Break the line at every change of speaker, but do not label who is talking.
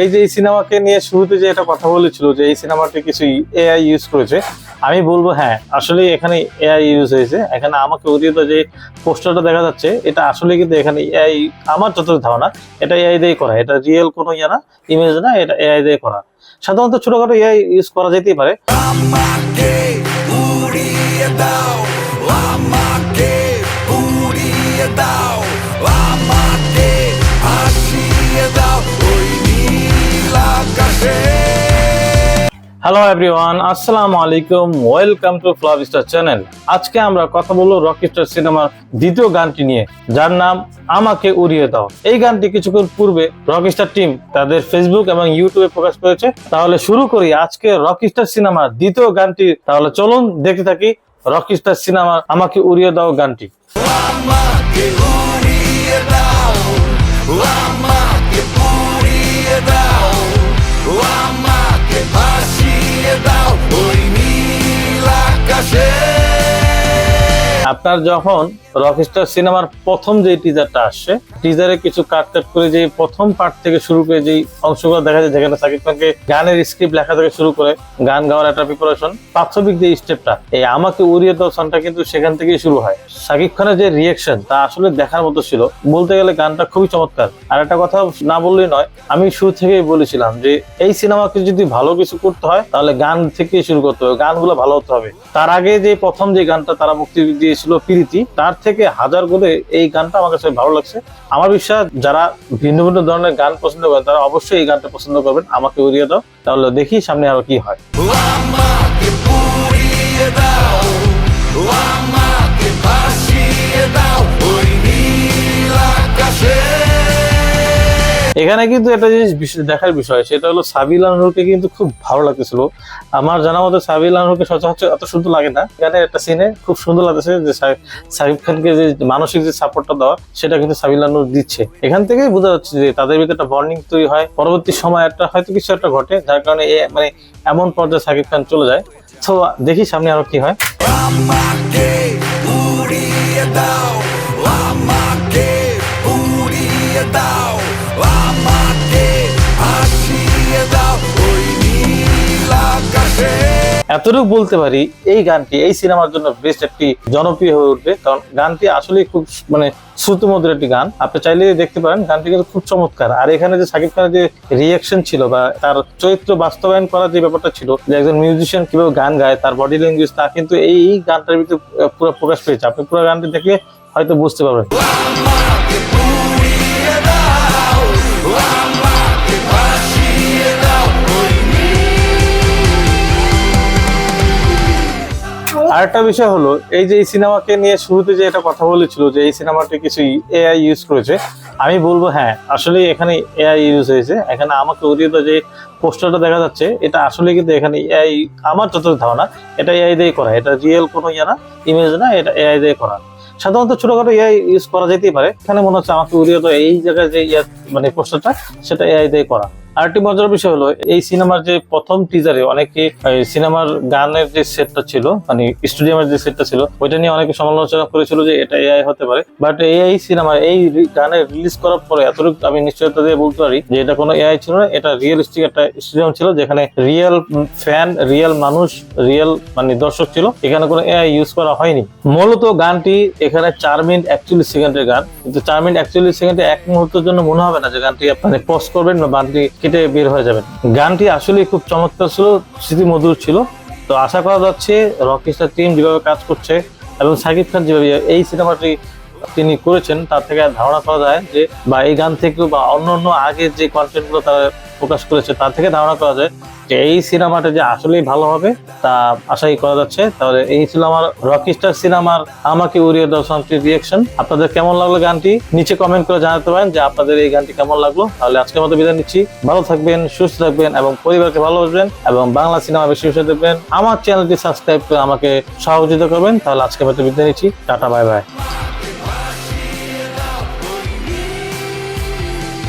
এই যে এই সিনেমাকে নিয়ে শুরুতে যে এটা কথা বলেছিল যে এই সিনেমাটি কিছু এআই ইউজ করেছে, আমি বলবো হ্যাঁ আসলে এখানে এআই ইউজ হয়েছে। এখানে আমাকে উদিত যে পোস্টারটা দেখা যাচ্ছে এটা আসলে কিন্তু এখানে এআই, আমার যতটুকু ধারণা এটা এআই দিয়ে করা, এটা রিয়েল কোনো ইয়ে না, ইমেজ না, এটা এআই দিয়ে করা। সাধারণত ছোটখাটো এআই ইউজ করা যেতেই পারে। হ্যালো এভরিওয়ান, আসসালামু আলাইকুম, ওয়েলকাম টু ফ্লাভিস্টার চ্যানেল। আজকে আমরা কথা বলবো রকিস্টার সিনেমার দ্বিতীয় গানটি নিয়ে, যার নাম আমাকে উড়িয়ে দাও। এই গানটি কিছুক্ষণ পূর্বে রকিস্টার টিম তাদের ফেসবুক এবং ইউটিউবে প্রকাশ করেছে। তাহলে শুরু করি আজকে রকিস্টার সিনেমার দ্বিতীয় গানটি। তাহলে চলুন দেখতে থাকি রকিস্টার সিনেমার আমাকে উড়িয়ে দাও গানটি। আপনার যখন রকিস্টার সিনেমার প্রথম যে টিজারটা আসছে, টিজারে কিছু কাট করে যে প্রথম পার্ট থেকে শুরু করে যে অংশগুলো দেখা যায়, যেখানে সাকিব খানকে গানের স্ক্রিপ্ট লেখা থেকে শুরু করে গান গাওয়ার একটা প্রিপারেশন, প্রাথমিক যে স্টেপটা, এই আমাকে উড়িয়ে দাও সনটা কিন্তু সেখান থেকেই শুরু হয়। সাকিব খানের যে রিয়েকশন তা আসলে দেখার মতো ছিল। বলতে গেলে গানটা খুবই চমৎকার। আর একটা কথা না বললেই নয়, আমি শুরু থেকেই বলেছিলাম যে এই সিনেমাকে যদি ভালো কিছু করতে হয় তাহলে গান থেকে শুরু করতে হবে, গানগুলো ভালো হতে হবে। তার আগে যে প্রথম যে গানটা তারা মুক্তি দিয়েছিল প্রীতি, তার থেকে হাজার গুণে এই গানটা আমার কাছে ভালো লাগছে। আমার বিশ্বাস যারা ভিন্ন ভিন্ন ধরনের গান পছন্দ করেন তারা অবশ্যই এই গানটা পছন্দ করবেন, আমাকে উড়িয়ে দাও। তাহলে দেখি সামনে আরো কি হয়। এখানে কিন্তু একটা জিনিস দেখার বিষয়, সেটা হলো সাবিলা নূরকে কিন্তু খুব ভালো লাগতেছিল। আমার জানা মতো সাবিলা নূরকে সচরাচর এত সুন্দর লাগে না। গানের একটা সিনে খুব সুন্দর লাগতেছে যে সাকিব খানকে যে মানসিক যে সাপোর্টটা দেওয়া, সেটা কিন্তু সাবিলা নূর দিচ্ছে। এখান থেকেই বোঝা যাচ্ছে যে তাদের ভিতরে একটা বন্ডিং তৈরি হয়। পরবর্তী সময় একটা হয়তো কিছু একটা ঘটে, যার কারণে মানে এমন পর্যায়ে সাকিব খান চলে যায়। তো দেখি সামনে আরো কি হয়। এতটুকু বলতে পারি, এই গানটি এই সিনেমার জন্য বেস্ট একটি জনপ্রিয় হয়ে উঠবে, কারণ গানটি আসলে খুব মানে শ্রুতিমধুর একটি গান। আপনি চাইলে দেখতে পারেন, গানটি কিন্তু খুব চমৎকার। আর এখানে যে সাকিব খানের যে রিয়াকশন ছিল বা তার চরিত্র বাস্তবায়ন করার যে ব্যাপারটা ছিল, যে একজন মিউজিশিয়ান কিভাবে গান গায়, তার বডি ল্যাঙ্গুয়েজ, তা কিন্তু এই গানটার ভিতরে পুরো প্রকাশ পেয়েছে। আপনি পুরো গানটি দেখলে হয়তো বুঝতে পারবেন। আরেকটা বিষয় হলো, এই যে এই সিনেমাকে নিয়ে শুরুতে যে এটা কথা বলেছিল যে এই সিনেমাটি কিছু এআই ইউজ করেছে, আমি বলবো হ্যাঁ আসলে এখানে এআই ইউজ হয়েছে। এখানে আমাকে উদিত যে পোস্টারটা দেখা যাচ্ছে এটা আসলে কিন্তু এখানে এআই, আমার যতটুকু ধারণা এটা এআই দিয়ে করা, এটা রিয়েল কোনো ইয়ে না, ইমেজ না, এটা এআই দিয়ে করা। সাধারণত ছোটখাটো এআই ইউজ করা যেতেই পারে। এখানে মনে হচ্ছে আমাকে উদিত এই জায়গায় যে মানে পোস্টারটা, সেটা এআই দিয়ে করা। আরেকটি মজার বিষয় হলো, এই সিনেমার যে প্রথম টিজারে অনেকে সিনেমার গানের যে সেটটা ছিল, মানে স্টুডিয়ামের যে সেটটা ছিল, ওইটা নিয়ে অনেকে সমালোচনা করেছিল যে এটা এআই হতে পারে। বাট এই সিনেমার এই গানের রিলিজ করার পরে এতটুকু আমি নিশ্চয়তা দিয়ে বলতে পারি যে এটা কোনো এআই ছিল না, এটা রিয়েলিস্টিক একটা স্টুডিয়াম ছিল, যেখানে রিয়েল ফ্যান, রিয়েল মানুষ, রিয়েল মানে দর্শক ছিল। এখানে কোনো এআই ইউজ করা হয়নি। মূলত গানটি এখানে 4 মিনিট 41 সেকেন্ডের গান, কিন্তু 4 মিনিট 41 সেকেন্ডে এক মুহূর্তের জন্য মনে হবে না যে গানটি আপনি পজ করবেন বা গানটি কেটে বের হয়ে যাবেন। গানটি আসলে খুব চমৎকার ছিল, স্মৃতিমধুর ছিল। তো আশা করা যাচ্ছে রকিস্টার টিম যেভাবে কাজ করছে এবং সাকিব খান যেভাবে এই সিনেমাটি তিনি করেছেন, তার থেকে ধারণা করা যায় যে, বা এই গান থেকে বা অন্য আগের যে কন্টেন্ট গুলো তারা প্রকাশ করেছে তার থেকে ধারণা করা যায় যে এই সিনেমাটা যে আসলেই ভালো হবে, তা আশাই করা যাচ্ছে। তাহলে এই ছিল আমার রকিস্টার সিনেমার আমাকে উড়িয়ে দাও সংটির রিয়াকশন। আপনাদের কেমন লাগলো গানটি নিচে কমেন্ট করে জানাতে পারেন যে আপনাদের এই গানটি কেমন লাগলো। তাহলে আজকের মতো বিদায় নিচ্ছি। ভালো থাকবেন, সুস্থ থাকবেন এবং পরিবারকে ভালোবাসবেন এবং বাংলা সিনেমা বেশি বেশি দেখবেন। আমার চ্যানেলটি সাবস্ক্রাইব করে আমাকে সহযোগিতা করবেন। তাহলে আজকের মতো বিদায় নিচ্ছি। Tata, bye bye.